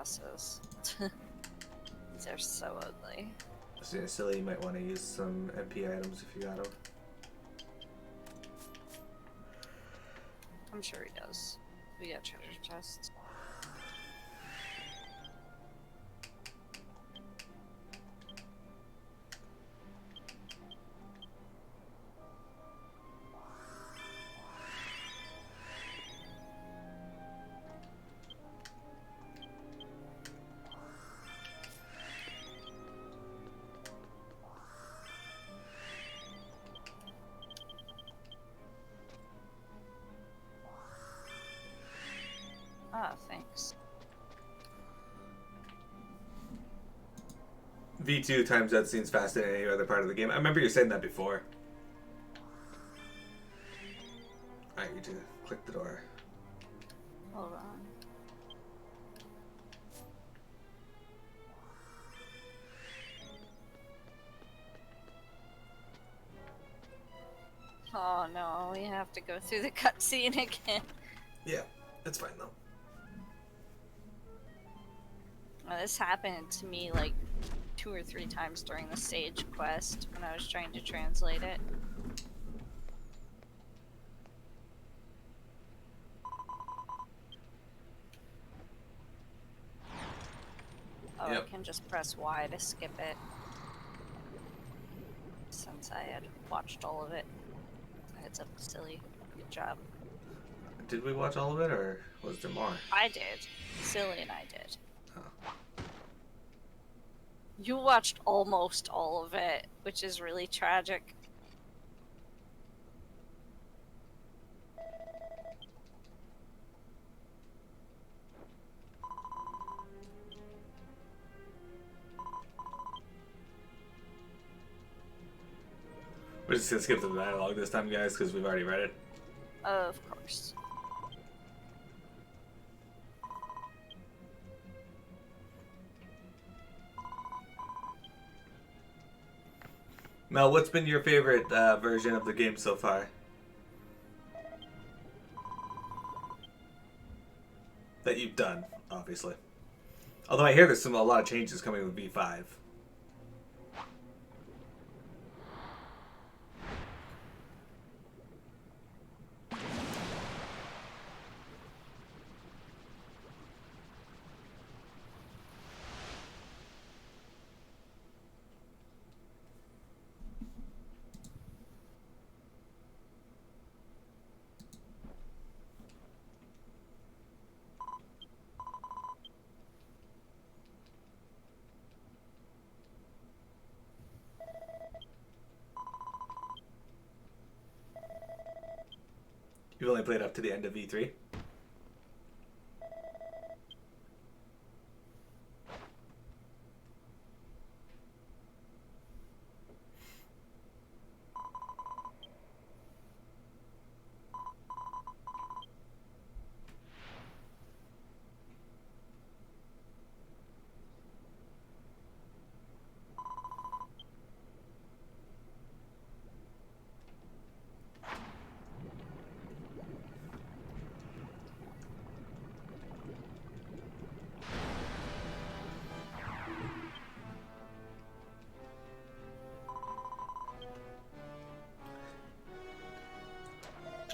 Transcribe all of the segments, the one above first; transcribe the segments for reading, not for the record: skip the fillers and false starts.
glasses. These are so ugly. So yeah, silly, you might want to use some MP items if you got them. I'm sure he does. We got treasure chests. Ah, thanks. V2 times that seems faster than any other part of the game. I remember you saying that before. Alright, you do click the door. Hold on. Oh no, we have to go through the cutscene again. Yeah, it's fine though. This happened to me like 2 or 3 times during the stage quest when I was trying to translate it. Oh, Yep. I can just press Y to skip it. Since I had watched all of it. Heads up, silly. Good job. Did we watch all of it, or was there more? I did. Silly and I did. Oh. You watched almost all of it, which is really tragic. We're just gonna skip the dialogue this time, guys, because we've already read it. Of course. Mel, what's been your favorite version of the game so far? That you've done, obviously. Although I hear there's a lot of changes coming with V5. You've only played up to the end of V3?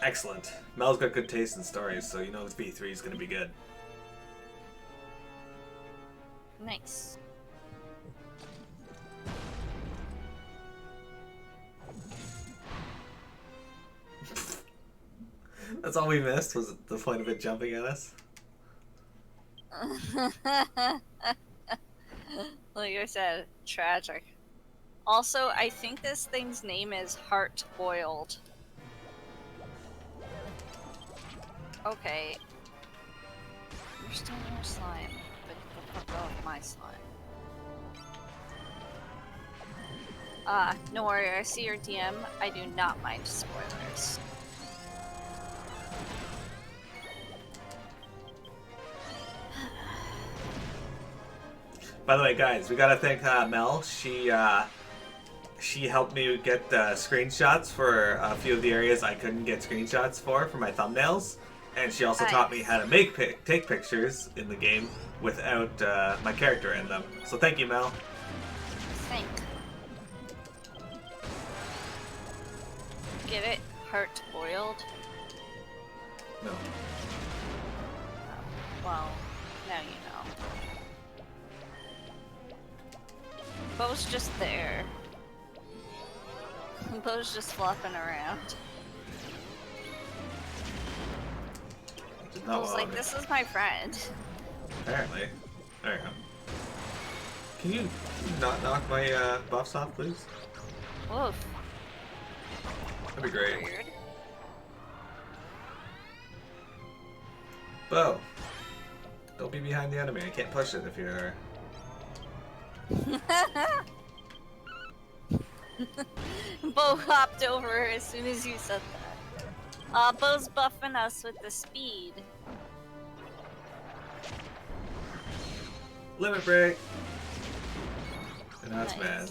Excellent. Mel's got good taste in stories, so you know V3 is going to be good. Nice. That's all we missed, was the point of it jumping at us? Like I said, tragic. Also, I think this thing's name is Heart Boiled. Okay. You're still more slime, but get the fuck off my slime. No worry, I see your DM. I do not mind spoilers. By the way, guys, we gotta thank Mel. She helped me get screenshots for a few of the areas I couldn't get screenshots for my thumbnails, And she also taught me how to take pictures in the game without my character in them. So thank you, Mel. Think. Get it? Heart boiled? No. Well, now you know. Bo's just there. Bo's just flopping around. Bo's like, this is my friend. Apparently. There you go. Can you not knock my buffs off, please? Woof. That'd be great. Weird. Bo, don't be behind the enemy. I can't push it if you're... Bo hopped over as soon as you said that. Bo's buffing us with the speed. Limit break! And that's Nice. mad.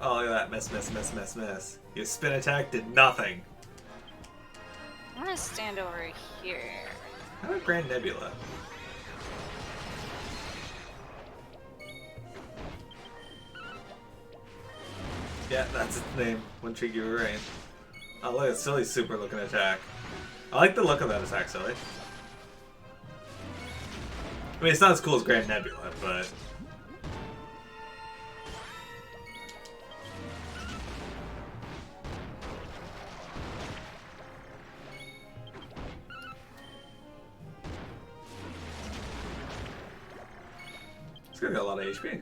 Oh, look at that. Miss, miss, miss, miss, miss. Your spin attack did nothing. I'm gonna stand over here. How about Grand Nebula? Yeah, that's its name. One trick you were right. Oh, look at Silly's super looking attack. I like the look of that attack, Silly. I mean, it's not as cool as Grand Nebula, but... It's gonna get a lot of HP.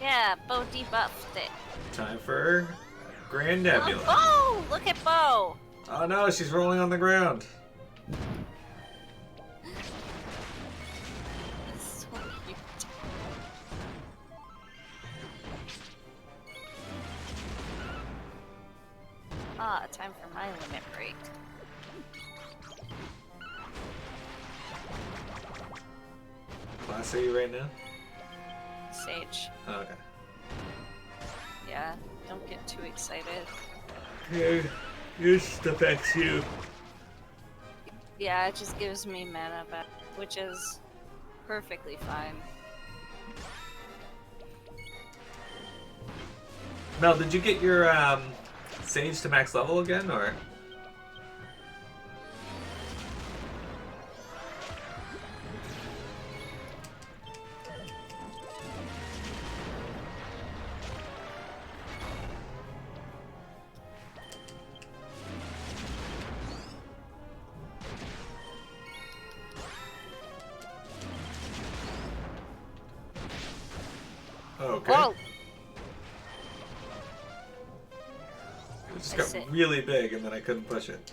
Yeah, Bo debuffed it. Time for Grand Nebula. Oh, Bo! Look at Bo! Oh no, she's rolling on the ground. It's so cute. Ah, time for my limit break. Class are you right now? Sage. Oh, okay. Yeah, don't get too excited. Yeah, this affects you. Yeah, it just gives me mana back, which is perfectly fine. Mel, did you get your Sage to max level again, or? Okay. Whoa! It just That's got it. really big and then I couldn't push it.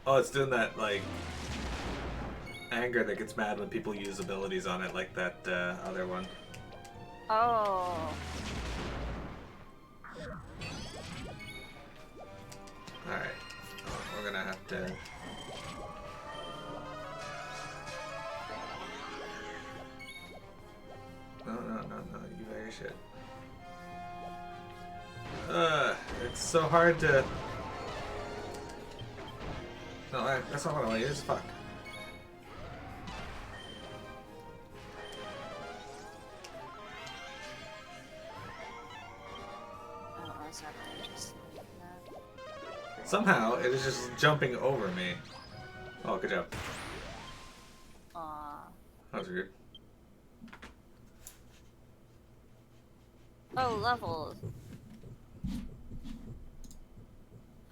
Oh, it's doing that, like, anger that gets mad when people use abilities on it, like that other one. Oh. Alright. Oh, we're gonna have to... No, you very shit. It's so hard to... No, that's not what I want to use. Fuck. I don't know what's happening. Just like that. Somehow, it is just jumping over me. Oh, good job. Aw. That was weird. Oh, levels.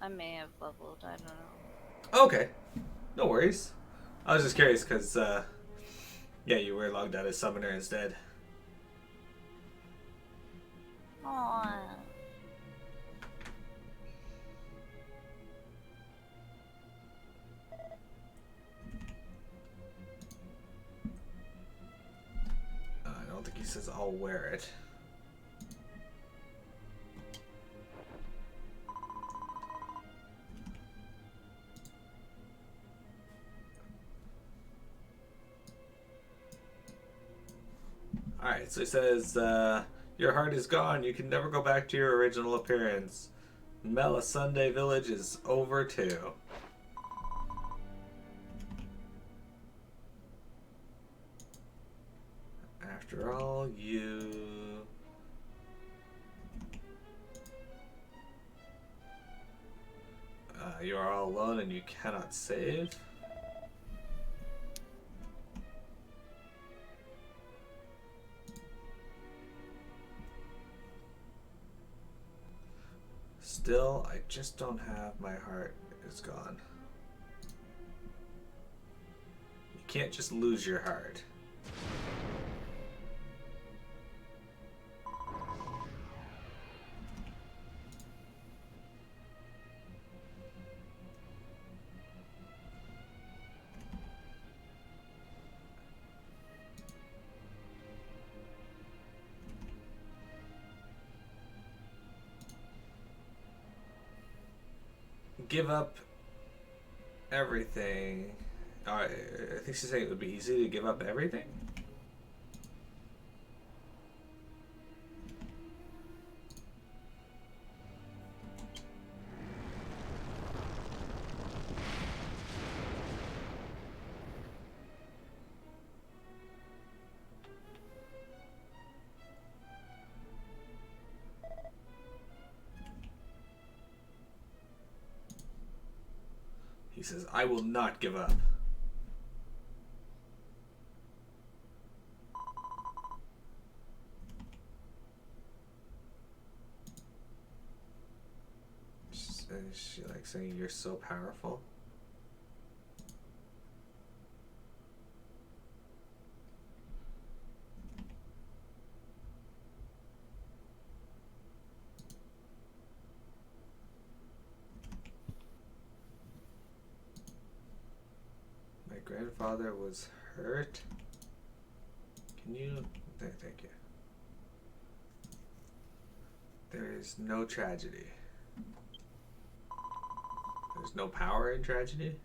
I may have bubbled, I don't know. Okay. No worries. I was just curious because, yeah, you were logged out as summoner instead. Aww. I don't think he says I'll wear it. Alright, so he says, your heart is gone. You can never go back to your original appearance. Sunday Village is over too. After all, you are all alone and you cannot save. Still, I just don't have my heart is gone. You can't just lose your heart. Give up everything. I think she's saying it would be easy to give up everything. He says, I will not give up. Is she like saying you're so powerful? My grandfather was hurt. Can you? Thank you. There is no tragedy. There's no power in tragedy?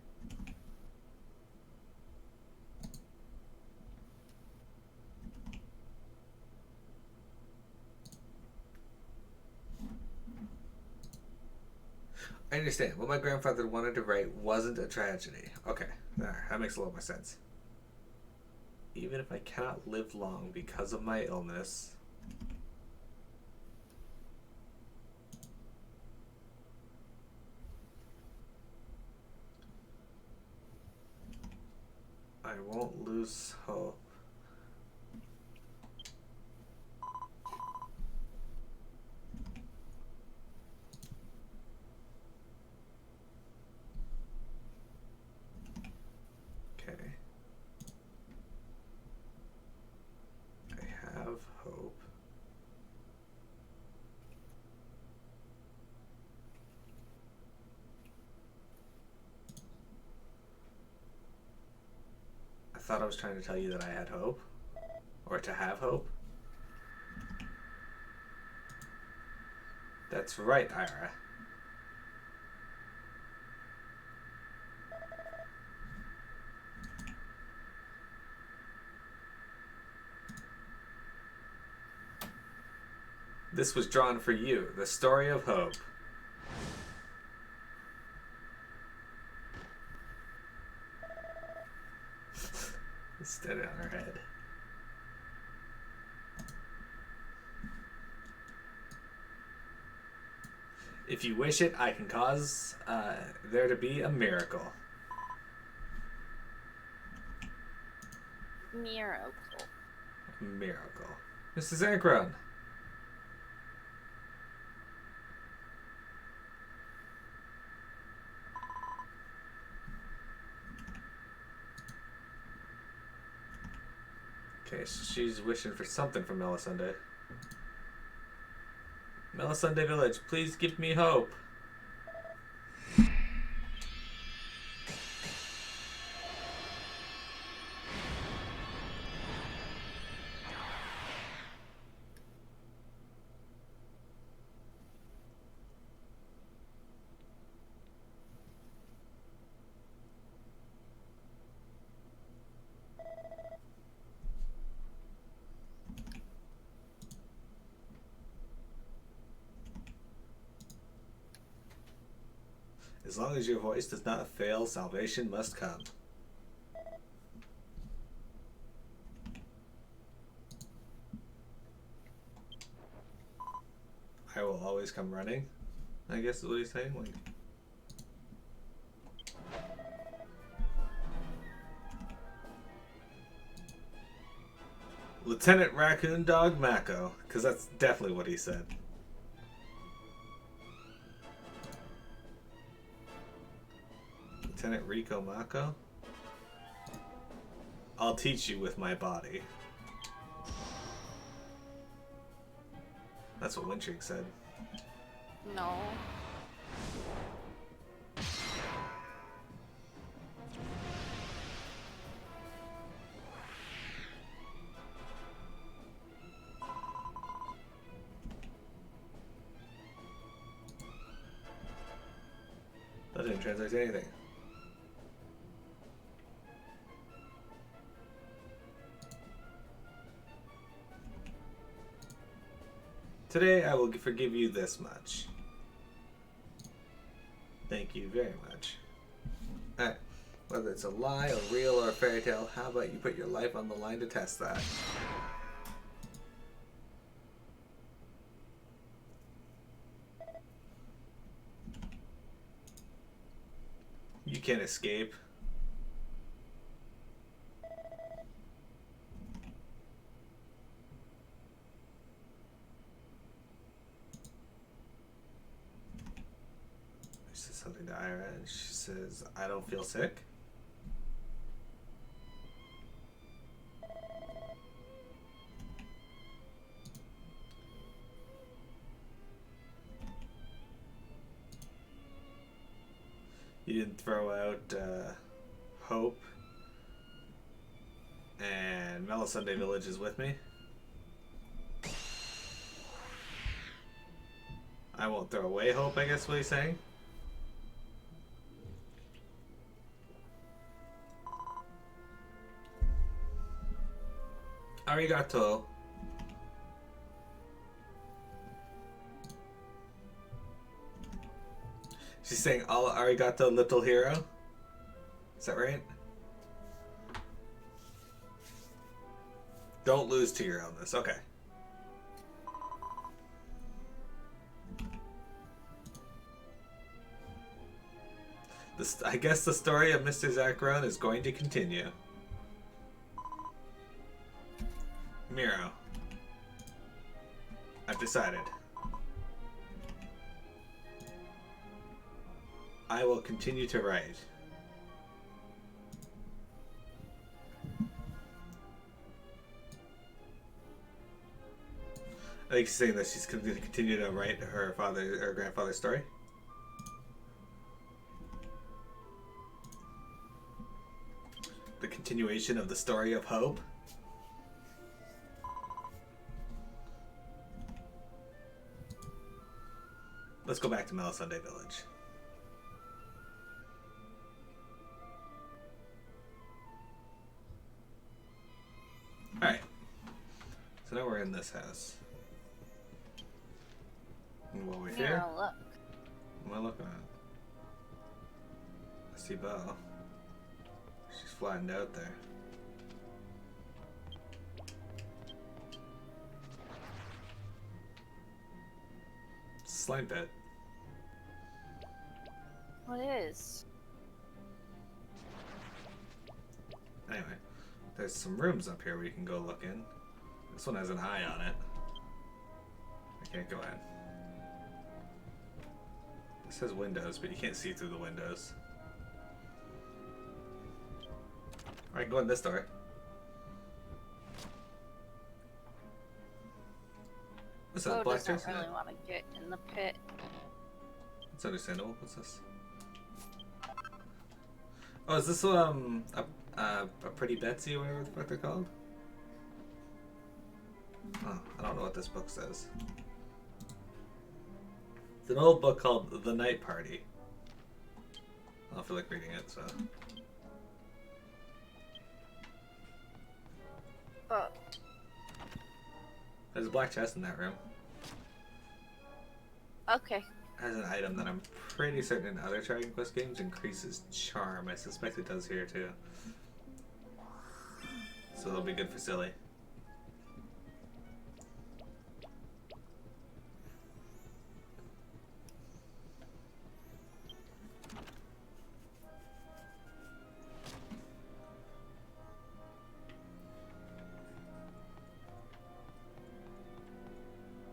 I understand. What my grandfather wanted to write wasn't a tragedy. Okay, there, that makes a little more sense. Even if I cannot live long because of my illness, I won't lose hope. Okay. I have hope. I thought I was trying to tell you that I had hope. Or to have hope. That's right, Ira. This was drawn for you, the story of hope. Instead on her head. If you wish it, I can cause there to be a miracle. Miracle. Miracle. Mr. Zanchrone. Okay, so she's wishing for something from Melisande. Melisande Village, please give me hope. As long as your voice does not fail, salvation must come. I will always come running, I guess is what he's saying. Like, Lieutenant Raccoon Dog Mako, because that's definitely what he said. Lieutenant Rico Mako? I'll teach you with my body. That's what Windshake said. No. That didn't translate to anything. Today I will forgive you this much. Thank you very much. Alright. Whether it's a lie, a real, or a fairy tale, how about you put your life on the line to test that? You can't escape. She says something to Ira and she says, I don't feel sick. You didn't throw out Hope, and Mellow Sunday Village is with me. I won't throw away Hope, I guess what he's saying. Arigato. She's saying all arigato, little hero. Is that right? Don't lose to your illness. Okay. I guess the story of Mr. Zanchrone is going to continue. Miro. I've decided. I will continue to write. I think she's saying that she's going to continue to write her grandfather's story. The continuation of the story of Hope. Let's go back to Mellow Sunday Village. Alright. So now we're in this house. And while we're here, Look. what am I looking at? I see Bo. She's flattened out there. Slime pit. What is? Anyway, there's some rooms up here where you can go look in. This one has an eye on it. I can't go in. It says windows, but you can't see through the windows. Alright, go in this door. What's that, Bo black doesn't chest? really want to get in the pit. It's understandable. What's this? Oh, is this a Pretty Betsy or whatever the fuck they're called? Oh, I don't know what this book says. It's an old book called The Night Party. I don't feel like reading it, so. Oh. There's a black chest in that room. Okay. has an item that I'm pretty certain in other Dragon Quest games increases charm. I suspect it does here too. So it'll be good for Silly.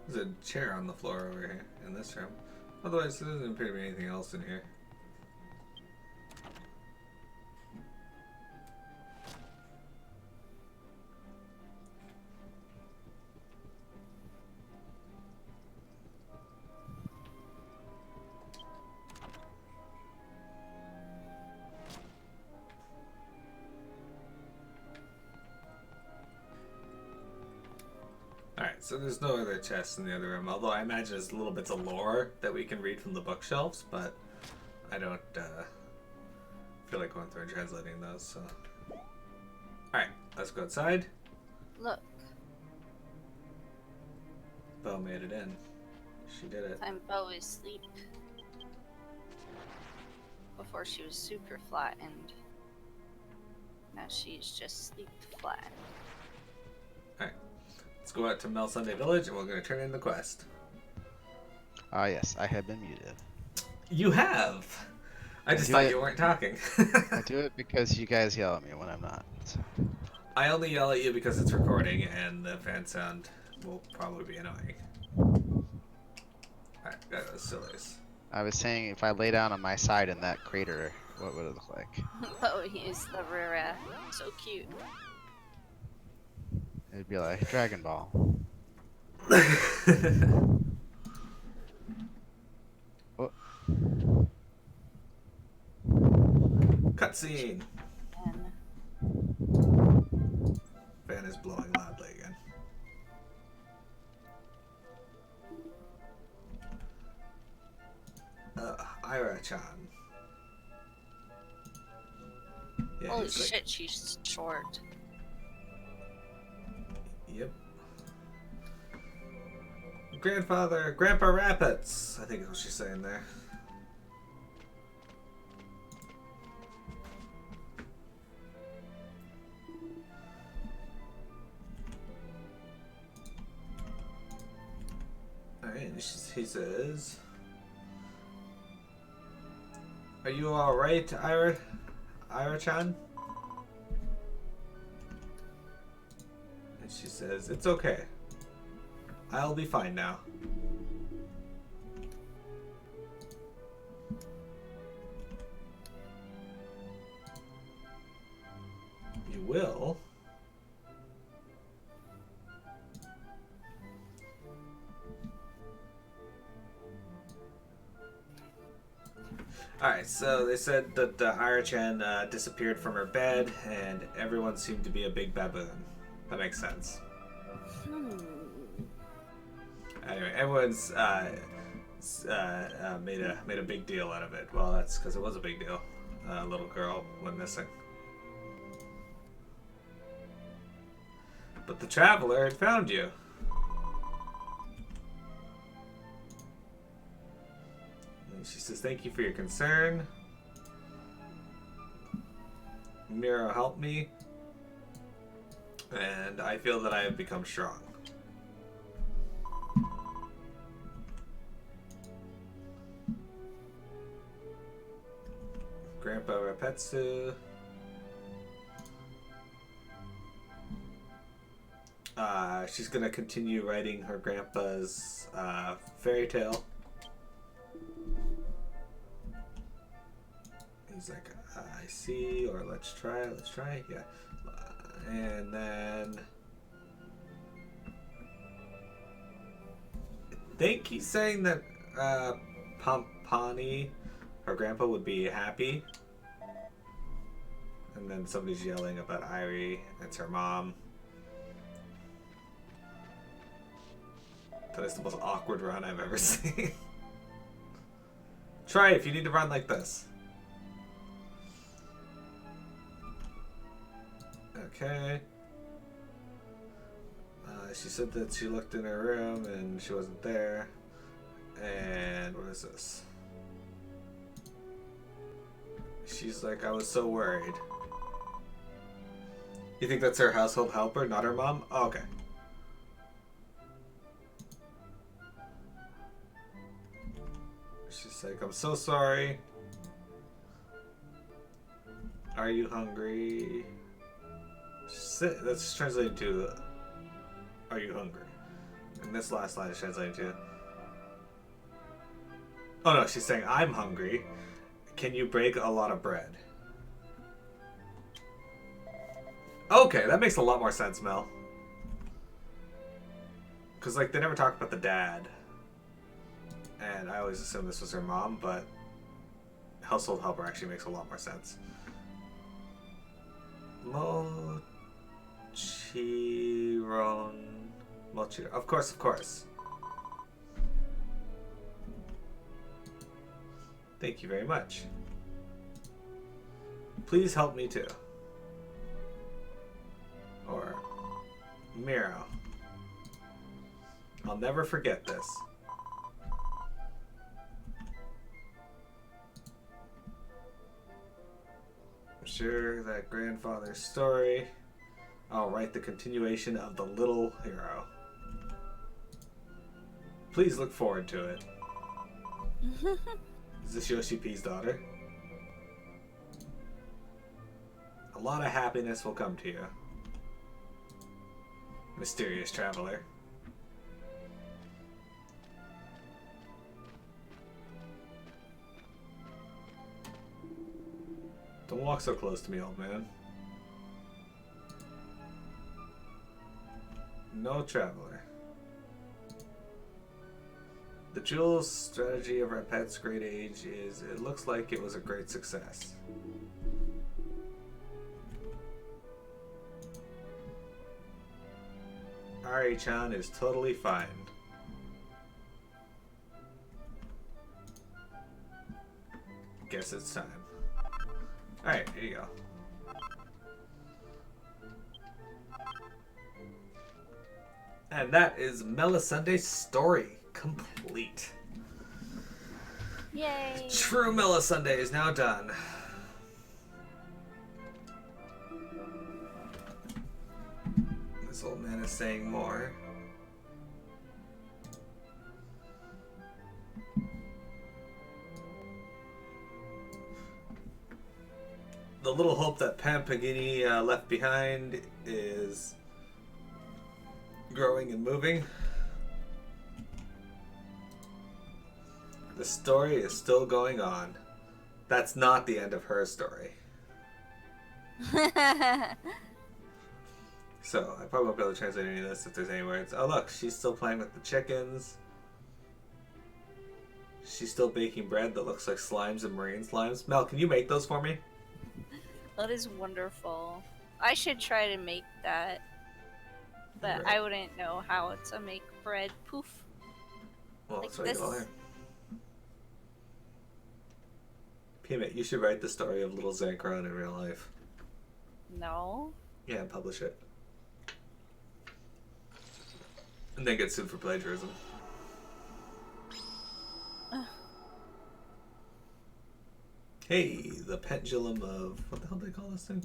There's a chair on the floor over here in this room. Otherwise, there doesn't appear to be anything else in here. Alright, so there's no other chests in the other room, although I imagine there's little bits of lore that we can read from the bookshelves, but I don't feel like going through and translating those, so... Alright, let's go outside. Look. Bo made it in. She did it. I'm Bo is asleep. Before she was super flattened. Now she's just sleep flat. Alright. Let's go out to Mel Sunday Village and we're going to turn in the quest. Ah, yes, I have been muted. You have! I just thought you weren't talking. I do it because you guys yell at me when I'm not. So. I only yell at you because it's recording and the fan sound will probably be annoying. Alright, got those sillies. I was saying if I lay down on my side in that crater, what would it look like? Oh, he's the Rura. So cute. It'd be like Dragon Ball. Oh. Cutscene! And Fan is blowing loudly again. Ira-chan. Yeah, holy like, shit, she's short. Yep. Grandpa Rapids, I think is what she's saying there. Alright, he says, "Are you alright, Ira-chan?" And she says, "It's okay. I'll be fine now." You will? Alright, so they said that Ira-chan disappeared from her bed and everyone seemed to be a big baboon. That makes sense. Anyway, everyone's made a big deal out of it. Well, that's because it was a big deal. A little girl went missing. But the traveler had found you. And she says, "Thank you for your concern. Miro helped me. And I feel that I have become strong." Grandpa Rapetsu. She's gonna continue writing her grandpa's fairy tale. He's like, "I see," or let's try, yeah. And then I think he's saying that Pampani, her grandpa, would be happy. And then somebody's yelling about Irie. It's her mom. That is the most awkward run I've ever seen. Try if you need to run like this. Okay. She said that she looked in her room and she wasn't there. And what is this? She's like, I was so worried. You think that's her household helper, not her mom? Oh, okay. She's like, I'm so sorry. Are you hungry? That's translated to, are you hungry? And this last line is translated to, oh no, she's saying, I'm hungry. Can you break a lot of bread? Okay, that makes a lot more sense, Mel. Because, like, they never talk about the dad. And I always assumed this was her mom, but household helper actually makes a lot more sense. Mochiron. Mochiron. Of course, of course. Thank you very much. Please help me too. Or Miro. I'll never forget this. I'm sure that grandfather's story. I'll write the continuation of the little hero. Please look forward to it. Is this Yoshi P's daughter? A lot of happiness will come to you. Mysterious traveler. Don't walk so close to me, old man. No traveler. The Jewel's strategy of our pet's great age is, it looks like it was a great success. Ari-chan is totally fine. Guess it's time. Alright, here you go. And that is Melisandre's story complete. Yay! True Melisandre is now done. This old man is saying more. The little hope that Pampagini left behind is growing and moving. The story is still going on. That's not the end of her story. So, I probably won't be able to translate any of this if there's any words. Oh look, she's still playing with the chickens. She's still baking bread that looks like slimes and marine slimes. Mel, can you make those for me? That is wonderful. I should try to make that. But Right. I wouldn't know how to make bread. Poof. Well, Like that's what I get all this. here. Peanut, you should write the story of little Zanchrone in real life. No. Yeah, and publish it. And then get sued for plagiarism. Hey, the pendulum of... What the hell do they call this thing?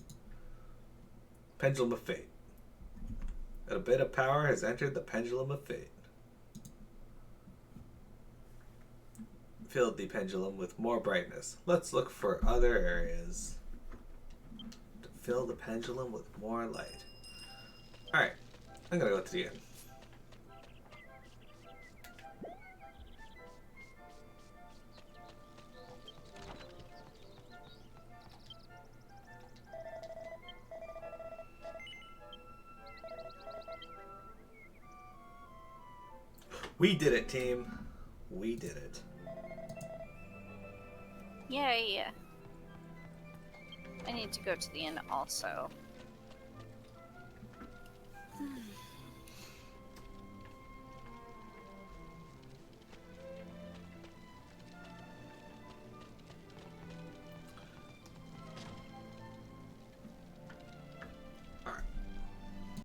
Pendulum of Fate. A bit of power has entered the pendulum of fate. Filled the pendulum with more brightness. Let's look for other areas to fill the pendulum with more light. Alright, I'm gonna go to the end. We did it, team. We did it. Yay. I need to go to the inn also.